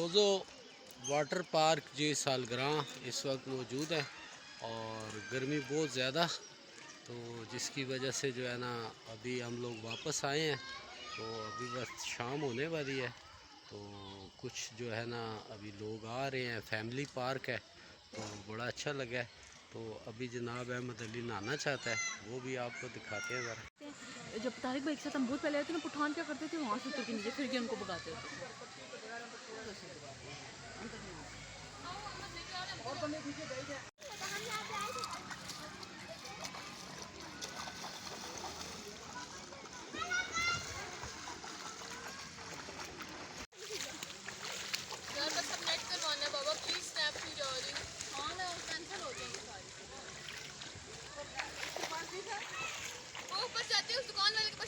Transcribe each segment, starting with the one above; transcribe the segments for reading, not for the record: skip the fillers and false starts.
रोज़ो water park जी सालग्राह इस वक्त मौजूद है और गर्मी बहुत ज़्यादा, तो जिसकी वजह से जो है ना अभी हम लोग वापस आए हैं। तो अभी बस शाम होने वाली है, तो कुछ जो है ना अभी लोग आ रहे हैं। फैमिली पार्क है तो बड़ा अच्छा लगा है। तो अभी जनाब अहमद अली नहाना चाहता है, वो भी आपको दिखाते हैं ज़रा। जब तारिक भाई के साथ हम बहुत पहले आए थे ना, पठान क्या करते थे, वहाँ से उतर के नीचे फिर के उनको भगाते थे। यार बस अब नेट करवाना है बाबा, प्लीज स्नैप नहीं जा रही। हाँ मैं कैंसिल हो जाएंगी सारी। वो ऊपर जाते हैं उस दुकान वाले के पास।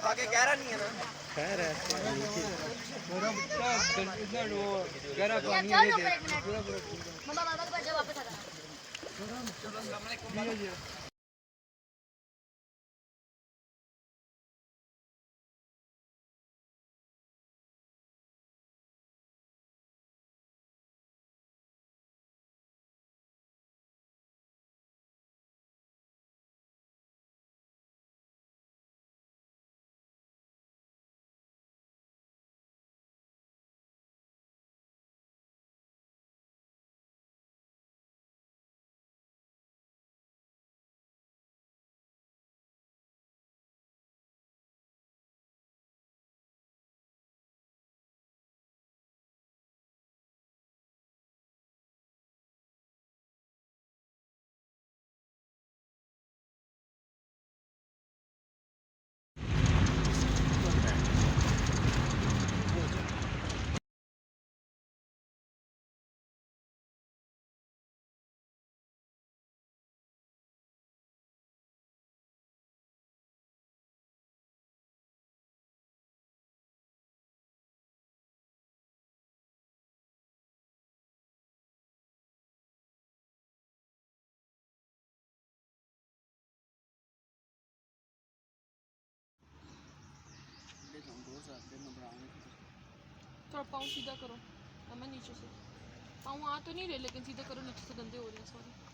आगे गहरा नहीं है ना। खैर है गहरा पानी है। मम्मा बाबा के पास जा, वापस आ जाना। थोड़ा पाँव सीधा करो, मैं नीचे से पाँव आ तो नहीं रहे, लेकिन सीधा करो, नीचे से गंदे हो रहे हैं सॉरी।